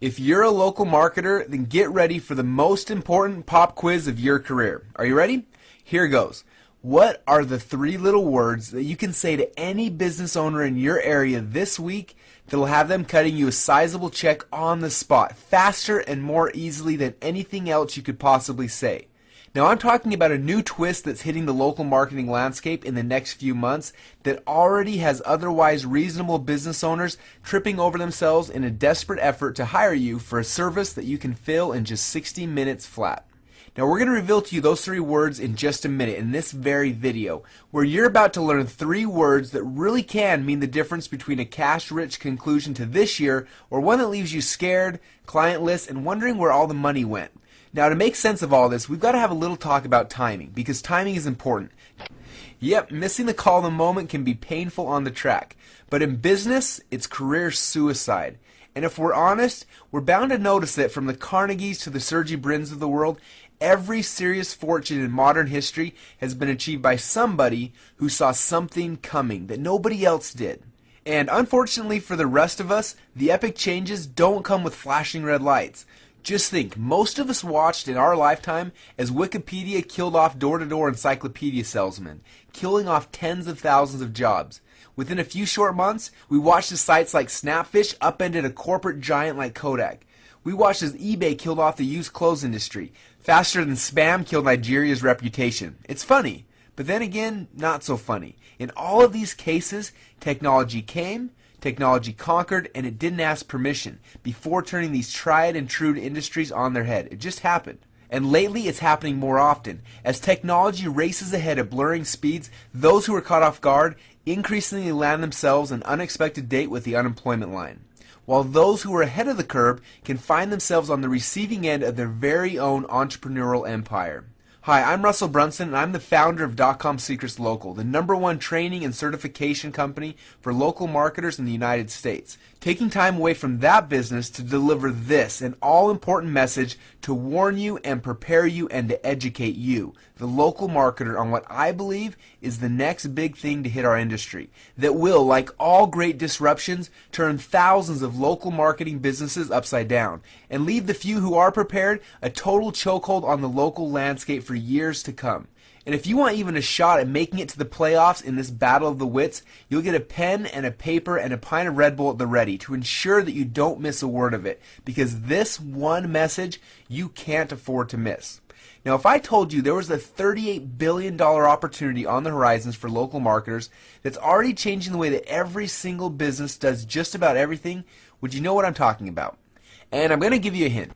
If you're a local marketer, then get ready for the most important pop quiz of your career. Are you ready? Here goes. What are the 3 little words that you can say to any business owner in your area this week that will have them cutting you a sizable check on the spot, faster and more easily than anything else you could possibly say? Now, I'm talking about a new twist that's hitting the local marketing landscape in the next few months that already has otherwise reasonable business owners tripping over themselves in a desperate effort to hire you for a service that you can fill in just 60 minutes flat. Now, we're going to reveal to you those 3 words in just a minute in this very video, where you're about to learn 3 words that really can mean the difference between a cash-rich conclusion to this year or one that leaves you scared, clientless, and wondering where all the money went. Now, to make sense of all this, we've got to have a little talk about timing, because timing is important. Yep, missing the call in the moment can be painful on the track, but in business, it's career suicide. And if we're honest, we're bound to notice that from the Carnegies to the Sergey Brins of the world, every serious fortune in modern history has been achieved by somebody who saw something coming that nobody else did. And unfortunately for the rest of us, the epic changes don't come with flashing red lights. Just think, most of us watched in our lifetime as Wikipedia killed off door-to-door encyclopedia salesmen, killing off tens of thousands of jobs. Within a few short months, we watched as sites like Snapfish upended a corporate giant like Kodak. We watched as eBay killed off the used clothes industry, faster than spam killed Nigeria's reputation. It's funny, but then again, not so funny. In all of these cases, technology came, technology conquered, and it didn't ask permission before turning these tried and true industries on their head. It just happened. And lately, it's happening more often. As technology races ahead at blurring speeds, those who are caught off guard increasingly land themselves an unexpected date with the unemployment line, while those who are ahead of the curve can find themselves on the receiving end of their very own entrepreneurial empire. Hi, I'm Russell Brunson, and I'm the founder of .com Secrets Local, the #1 training and certification company for local marketers in the United States. Taking time away from that business to deliver this, an all-important message to warn you and prepare you and to educate you, the local marketer, on what I believe is the next big thing to hit our industry that will, like all great disruptions, turn thousands of local marketing businesses upside down and leave the few who are prepared a total chokehold on the local landscape for years to come. And if you want even a shot at making it to the playoffs in this battle of the wits, you'll get a pen and a paper and a pint of Red Bull at the ready to ensure that you don't miss a word of it, because this one message you can't afford to miss. Now, if I told you there was a $38 billion opportunity on the horizons for local marketers that's already changing the way that every single business does just about everything, would you know what I'm talking about? And I'm going to give you a hint.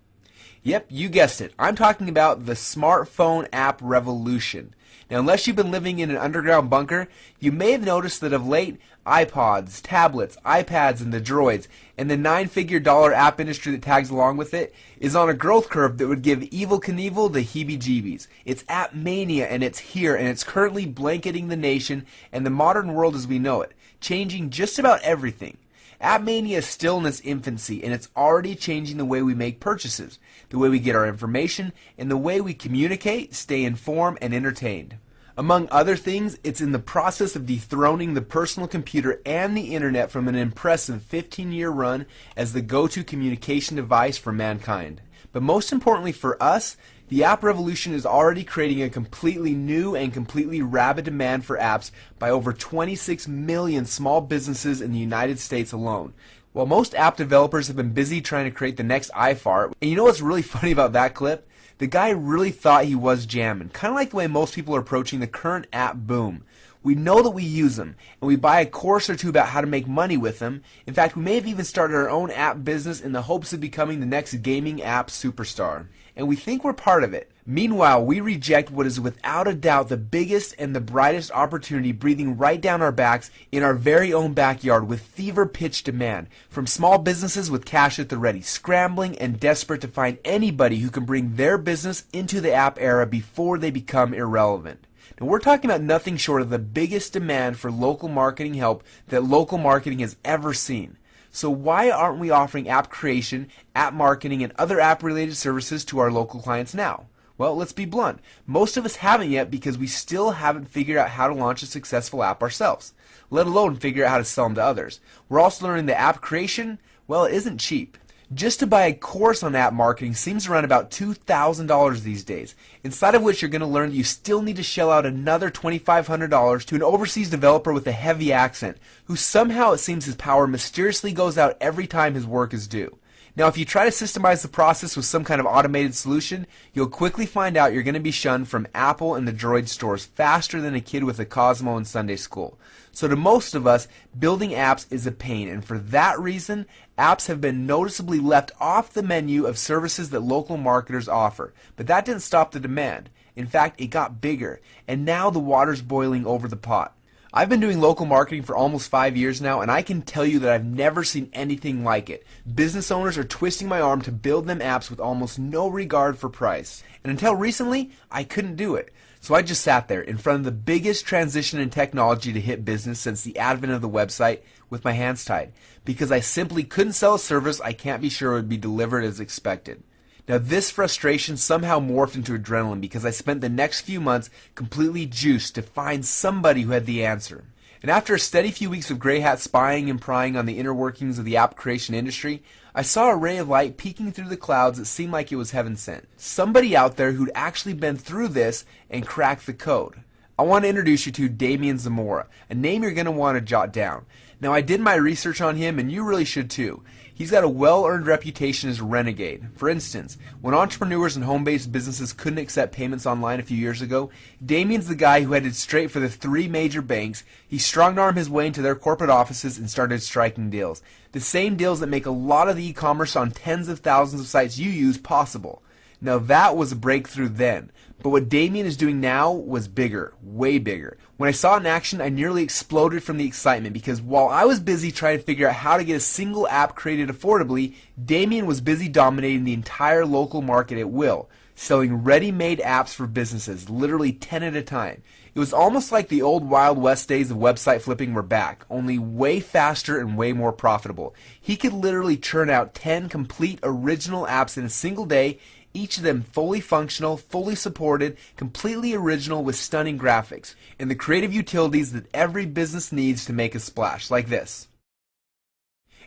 Yep, you guessed it. I'm talking about the smartphone app revolution. Now, unless you've been living in an underground bunker, you may have noticed that of late, iPods, tablets, iPads, and the droids, and the 9-figure dollar app industry that tags along with it, is on a growth curve that would give Evel Knievel the heebie-jeebies. It's app mania, and it's here, and it's currently blanketing the nation and the modern world as we know it, changing just about everything. App mania is still in its infancy, and it's already changing the way we make purchases, the way we get our information, and the way we communicate, stay informed, and entertained. Among other things, it's in the process of dethroning the personal computer and the internet from an impressive 15-year run as the go-to communication device for mankind. But most importantly for us, the app revolution is already creating a completely new and completely rabid demand for apps by over 26 million small businesses in the United States alone. While most app developers have been busy trying to create the next iFart, and you know what's really funny about that clip? The guy really thought he was jamming, kind of like the way most people are approaching the current app boom. We know that we use them, and we buy a course or two about how to make money with them. In fact, we may have even started our own app business in the hopes of becoming the next gaming app superstar. And we think we're part of it. Meanwhile, we reject what is without a doubt the biggest and the brightest opportunity breathing right down our backs in our very own backyard with fever-pitch demand from small businesses with cash at the ready, scrambling and desperate to find anybody who can bring their business into the app era before they become irrelevant. Now, we're talking about nothing short of the biggest demand for local marketing help that local marketing has ever seen. So why aren't we offering app creation, app marketing, and other app-related services to our local clients now? Well, let's be blunt. Most of us haven't yet because we still haven't figured out how to launch a successful app ourselves, let alone figure out how to sell them to others. We're also learning that app creation, well, it isn't cheap. Just to buy a course on app marketing seems around about $2,000 these days, inside of which you're going to learn that you still need to shell out another $2,500 to an overseas developer with a heavy accent, who somehow it seems his power mysteriously goes out every time his work is due. Now, if you try to systemize the process with some kind of automated solution, you'll quickly find out you're going to be shunned from Apple and the Droid stores faster than a kid with a Cosmo in Sunday school. So to most of us, building apps is a pain, and for that reason, apps have been noticeably left off the menu of services that local marketers offer. But that didn't stop the demand. In fact, it got bigger, and now the water's boiling over the pot. I've been doing local marketing for almost 5 years now, and I can tell you that I've never seen anything like it. Business owners are twisting my arm to build them apps with almost no regard for price. And until recently, I couldn't do it. So I just sat there in front of the biggest transition in technology to hit business since the advent of the website with my hands tied, because I simply couldn't sell a service I can't be sure would be delivered as expected. Now this frustration somehow morphed into adrenaline because I spent the next few months completely juiced to find somebody who had the answer. And after a steady few weeks of gray hat spying and prying on the inner workings of the app creation industry, I saw a ray of light peeking through the clouds that seemed like it was heaven sent. Somebody out there who'd actually been through this and cracked the code. I want to introduce you to Damian Zamora, a name you're going to want to jot down. Now I did my research on him, and you really should too. He's got a well-earned reputation as a renegade. For instance, when entrepreneurs and home-based businesses couldn't accept payments online a few years ago, Damian's the guy who headed straight for the 3 major banks. He strong-armed his way into their corporate offices and started striking deals. The same deals that make a lot of the e-commerce on tens of thousands of sites you use possible. Now that was a breakthrough then, but what Damian is doing now was bigger, way bigger. When I saw it in action, I nearly exploded from the excitement because while I was busy trying to figure out how to get a single app created affordably, Damian was busy dominating the entire local market at will, selling ready-made apps for businesses, literally 10 at a time. It was almost like the old Wild West days of website flipping were back, only way faster and way more profitable. He could literally churn out 10 complete original apps in a single day, each of them fully functional, fully supported, completely original with stunning graphics, and the creative utilities that every business needs to make a splash, like this.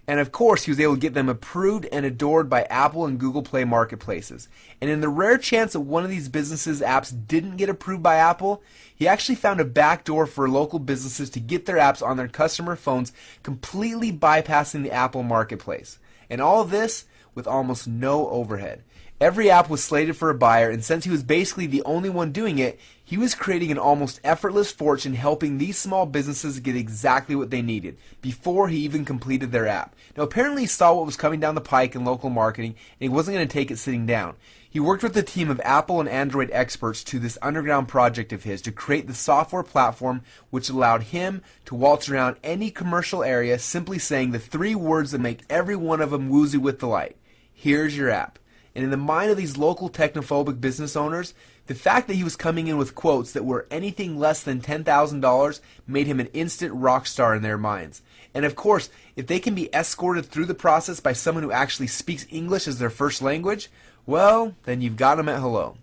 And of course, he was able to get them approved and adored by Apple and Google Play marketplaces. And in the rare chance that one of these businesses' apps didn't get approved by Apple, he actually found a backdoor for local businesses to get their apps on their customer phones, completely bypassing the Apple marketplace. And all of this with almost no overhead. Every app was slated for a buyer, and since he was basically the only one doing it, he was creating an almost effortless fortune helping these small businesses get exactly what they needed before he even completed their app. Now apparently he saw what was coming down the pike in local marketing, and he wasn't going to take it sitting down. He worked with a team of Apple and Android experts to this underground project of his to create the software platform which allowed him to waltz around any commercial area simply saying the 3 words that make every one of them woozy with delight. Here's your app. And in the mind of these local technophobic business owners, the fact that he was coming in with quotes that were anything less than $10,000 made him an instant rock star in their minds. And of course, if they can be escorted through the process by someone who actually speaks English as their first language, well, then you've got them at hello.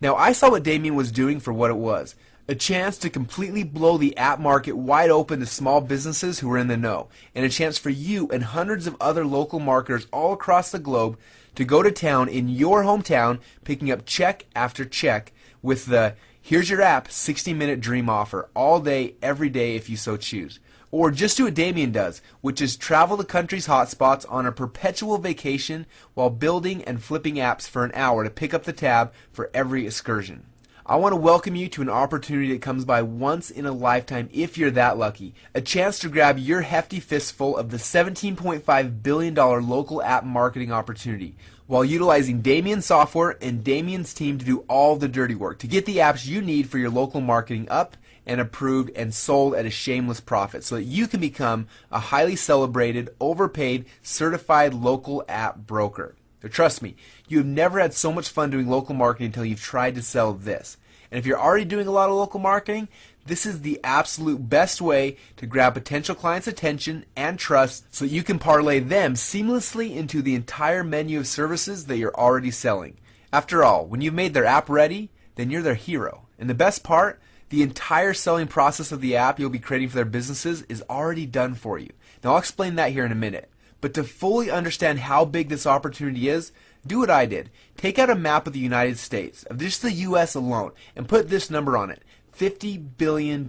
Now, I saw what Damian was doing for what it was. A chance to completely blow the app market wide open to small businesses who were in the know, and a chance for you and hundreds of other local marketers all across the globe to go to town in your hometown, picking up check after check with the here's your app 60-minute dream offer all day, every day if you so choose. Or just do what Damian does, which is travel the country's hotspots on a perpetual vacation while building and flipping apps for an hour to pick up the tab for every excursion. I want to welcome you to an opportunity that comes by once in a lifetime if you're that lucky. A chance to grab your hefty fistful of the $17.5 billion local app marketing opportunity while utilizing Damian's software and Damian's team to do all the dirty work to get the apps you need for your local marketing up and approved and sold at a shameless profit so that you can become a highly celebrated, overpaid, certified local app broker. Now, trust me, you have never had so much fun doing local marketing until you've tried to sell this. And if you're already doing a lot of local marketing, this is the absolute best way to grab potential clients' attention and trust so that you can parlay them seamlessly into the entire menu of services that you're already selling. After all, when you've made their app ready, then you're their hero. And the best part, the entire selling process of the app you'll be creating for their businesses is already done for you. Now I'll explain that here in a minute. But to fully understand how big this opportunity is, do what I did. Take out a map of the United States, of just the US alone, and put this number on it. $50 billion,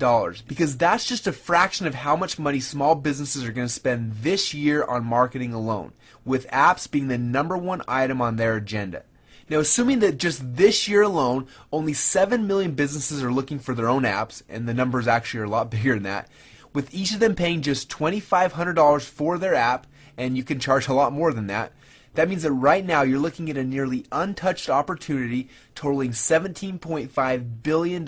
because that's just a fraction of how much money small businesses are going to spend this year on marketing alone, with apps being the #1 item on their agenda. Now, assuming that just this year alone, only 7 million businesses are looking for their own apps, and the numbers actually are a lot bigger than that, with each of them paying just $2,500 for their app, and you can charge a lot more than that, that means that right now you're looking at a nearly untouched opportunity totaling $17.5 billion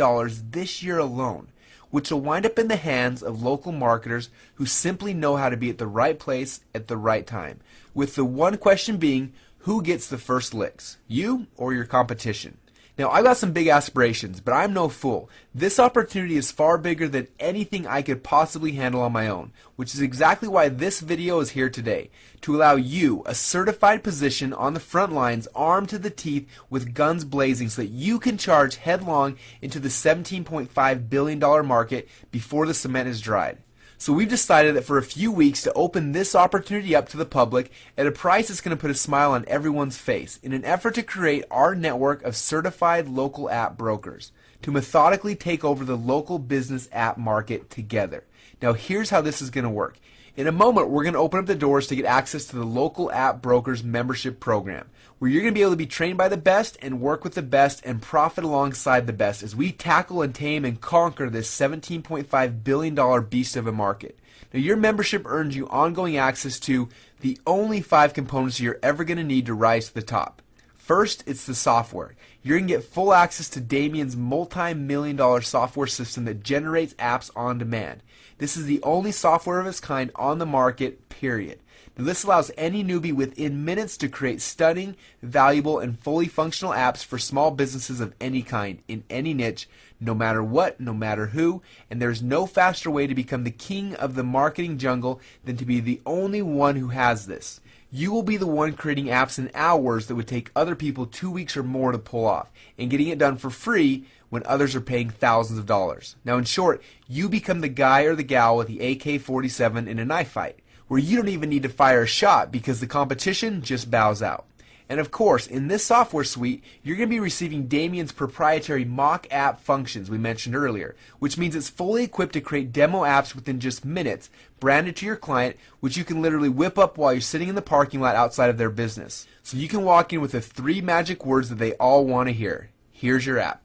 this year alone, which will wind up in the hands of local marketers who simply know how to be at the right place at the right time, with the one question being, who gets the first licks, you or your competition? Now, I've got some big aspirations, but I'm no fool. This opportunity is far bigger than anything I could possibly handle on my own, which is exactly why this video is here today, to allow you a certified position on the front lines, armed to the teeth with guns blazing, so that you can charge headlong into the $17.5 billion market before the cement is dried. So we've decided that for a few weeks to open this opportunity up to the public at a price that's going to put a smile on everyone's face in an effort to create our network of certified local app brokers to methodically take over the local business app market together. Now here's how this is going to work. In a moment, we're going to open up the doors to get access to the local app brokers membership program, where you're going to be able to be trained by the best and work with the best and profit alongside the best as we tackle and tame and conquer this $17.5 billion beast of a market. Now, your membership earns you ongoing access to the only 5 components you're ever going to need to rise to the top. First, it's the software. You're going to get full access to Damien's multi-million-dollar software system that generates apps on demand. This is the only software of its kind on the market, period. Now, this allows any newbie within minutes to create stunning, valuable, and fully functional apps for small businesses of any kind, in any niche, no matter what, no matter who, and there's no faster way to become the king of the marketing jungle than to be the only one who has this. You will be the one creating apps in hours that would take other people 2 weeks or more to pull off, and getting it done for free when others are paying thousands of dollars. Now, in short, you become the guy or the gal with the AK-47 in a knife fight, where you don't even need to fire a shot because the competition just bows out. And of course, in this software suite, you're going to be receiving Damien's proprietary mock app functions we mentioned earlier, which means it's fully equipped to create demo apps within just minutes, branded to your client, which you can literally whip up while you're sitting in the parking lot outside of their business. So you can walk in with the 3 magic words that they all want to hear. Here's your app.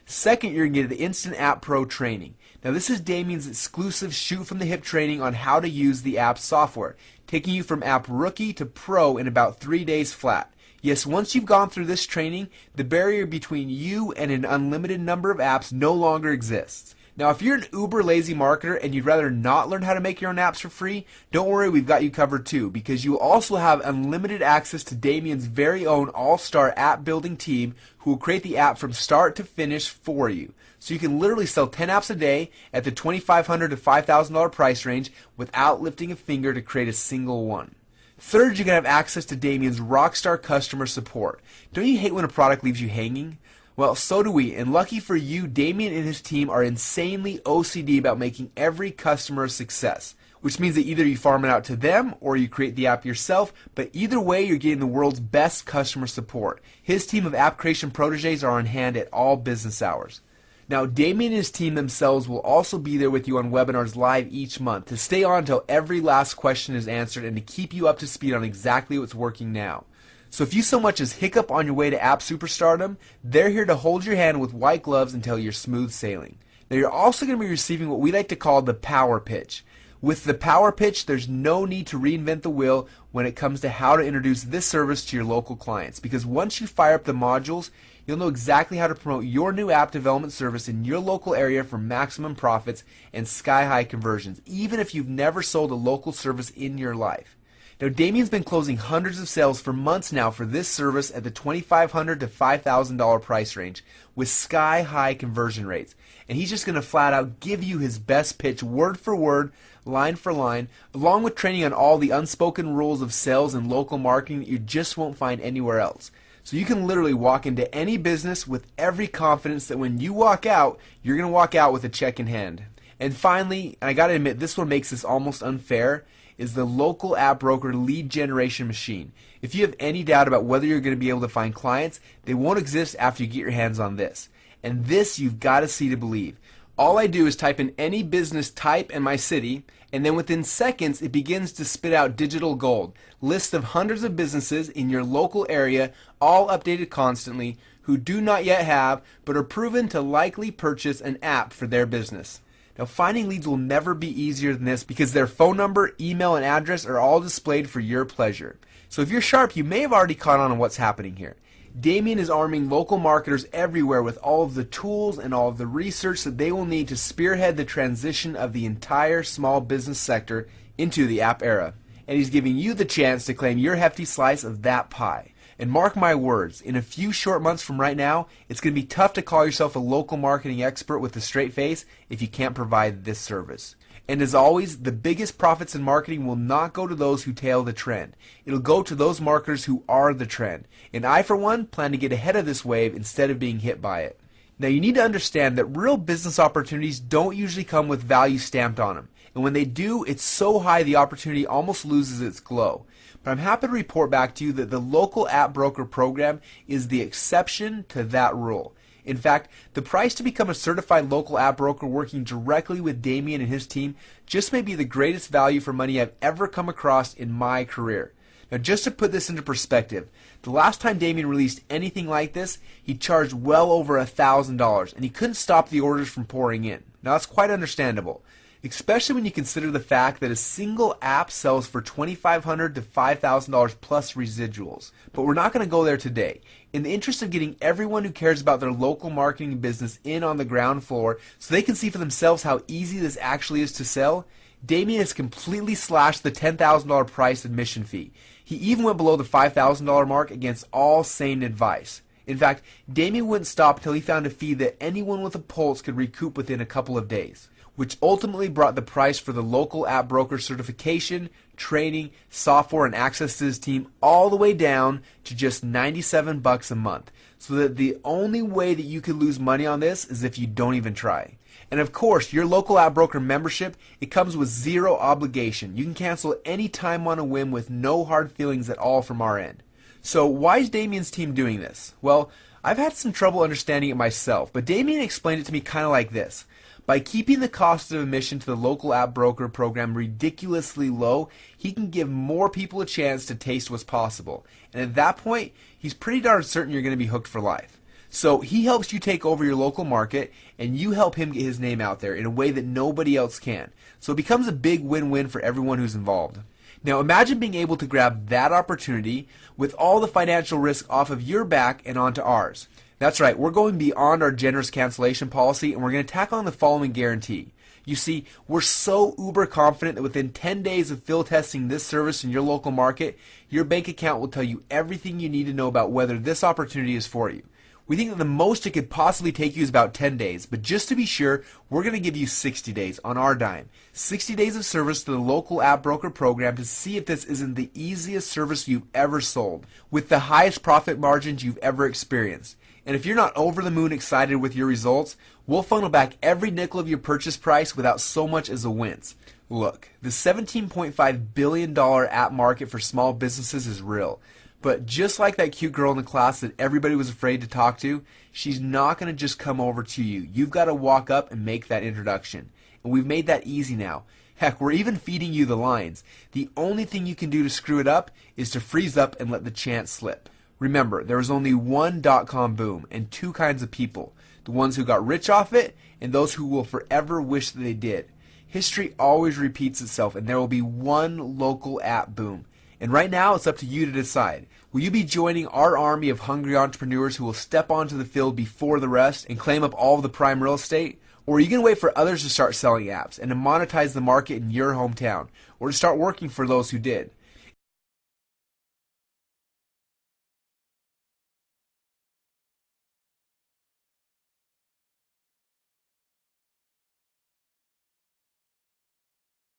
Second, you're going to get the Instant App Pro training. Now, this is Damien's exclusive shoot-from-the-hip training on how to use the app software, taking you from app rookie to pro in about 3 days flat. Yes, once you've gone through this training, the barrier between you and an unlimited number of apps no longer exists. Now, if you're an uber lazy marketer and you'd rather not learn how to make your own apps for free, don't worry, we've got you covered too, because you will also have unlimited access to Damien's very own all-star app building team who will create the app from start to finish for you. So you can literally sell 10 apps a day at the $2,500 to $5,000 price range without lifting a finger to create a single one. Third, you're going to have access to Damien's rockstar customer support. Don't you hate when a product leaves you hanging? Well, so do we, and lucky for you, Damien and his team are insanely OCD about making every customer a success, which means that either you farm it out to them or you create the app yourself, but either way, you're getting the world's best customer support. His team of app creation proteges are on hand at all business hours. Now, Damien and his team themselves will also be there with you on webinars live each month to stay on until every last question is answered and to keep you up to speed on exactly what's working now. So if you so much as hiccup on your way to app superstardom, they're here to hold your hand with white gloves until you're smooth sailing. Now, you're also going to be receiving what we like to call the power pitch. With the power pitch, there's no need to reinvent the wheel when it comes to how to introduce this service to your local clients, because once you fire up the modules, you'll know exactly how to promote your new app development service in your local area for maximum profits and sky-high conversions, even if you've never sold a local service in your life. Now, Damien's been closing hundreds of sales for months now for this service at the $2,500 to $5,000 price range with sky-high conversion rates. And he's just going to flat out give you his best pitch word for word, line for line, along with training on all the unspoken rules of sales and local marketing that you just won't find anywhere else. So you can literally walk into any business with every confidence that when you walk out, you're going to walk out with a check in hand. And finally, and I gotta admit, this one makes this almost unfair, is the local app broker lead generation machine. If you have any doubt about whether you're going to be able to find clients, they won't exist after you get your hands on this. And this you've got to see to believe. All I do is type in any business type and my city, and then within seconds it begins to spit out digital gold. Lists of hundreds of businesses in your local area, all updated constantly, who do not yet have, but are proven to likely purchase an app for their business. Now, finding leads will never be easier than this because their phone number, email, and address are all displayed for your pleasure. So if you're sharp, you may have already caught on what's happening here. Damien is arming local marketers everywhere with all of the tools and all of the research that they will need to spearhead the transition of the entire small business sector into the app era. And he's giving you the chance to claim your hefty slice of that pie. And mark my words, in a few short months from right now, it's going to be tough to call yourself a local marketing expert with a straight face if you can't provide this service. And as always, the biggest profits in marketing will not go to those who tail the trend. It'll go to those marketers who are the trend. And I, for one, plan to get ahead of this wave instead of being hit by it. Now, you need to understand that real business opportunities don't usually come with value stamped on them. And when they do, it's so high the opportunity almost loses its glow. But I'm happy to report back to you that the local app broker program is the exception to that rule. In fact, the price to become a certified local app broker working directly with Damien and his team just may be the greatest value for money I've ever come across in my career. Now, just to put this into perspective, the last time Damien released anything like this, he charged well over $1,000, and he couldn't stop the orders from pouring in. Now, that's quite understandable, especially when you consider the fact that a single app sells for $2,500 to $5,000 plus residuals. But we're not going to go there today. In the interest of getting everyone who cares about their local marketing business in on the ground floor so they can see for themselves how easy this actually is to sell, Damien has completely slashed the $10,000 price admission fee. He even went below the $5,000 mark against all sane advice. In fact, Damien wouldn't stop until he found a fee that anyone with a pulse could recoup within a couple of days, which ultimately brought the price for the local app broker certification, training, software, and access to his team all the way down to just $97 a month. So that the only way that you could lose money on this is if you don't even try. And of course, your local app broker membership, it comes with zero obligation. You can cancel any time on a whim with no hard feelings at all from our end. So why is Damien's team doing this? Well, I've had some trouble understanding it myself, but Damien explained it to me kind of like this. By keeping the cost of admission to the local app broker program ridiculously low, he can give more people a chance to taste what's possible. And at that point, he's pretty darn certain you're going to be hooked for life. So he helps you take over your local market, and you help him get his name out there in a way that nobody else can. So it becomes a big win-win for everyone who's involved. Now imagine being able to grab that opportunity with all the financial risk off of your back and onto ours. That's right, we're going beyond our generous cancellation policy, and we're going to tack on the following guarantee. You see, we're so uber confident that within 10 days of field testing this service in your local market, your bank account will tell you everything you need to know about whether this opportunity is for you. We think that the most it could possibly take you is about 10 days, but just to be sure, we're going to give you 60 days on our dime. 60 days of service to the local app broker program to see if this isn't the easiest service you've ever sold, with the highest profit margins you've ever experienced. And if you're not over the moon excited with your results, we'll funnel back every nickel of your purchase price without so much as a wince. Look, the $17.5 billion app market for small businesses is real. But just like that cute girl in the class that everybody was afraid to talk to, she's not going to just come over to you. You've got to walk up and make that introduction. And we've made that easy now. Heck, we're even feeding you the lines. The only thing you can do to screw it up is to freeze up and let the chance slip. Remember, there was only one dot-com boom and two kinds of people. The ones who got rich off it and those who will forever wish that they did. History always repeats itself, and there will be one local app boom. And right now, it's up to you to decide. Will you be joining our army of hungry entrepreneurs who will step onto the field before the rest and claim up all of the prime real estate? Or are you going to wait for others to start selling apps and to monetize the market in your hometown, or to start working for those who did?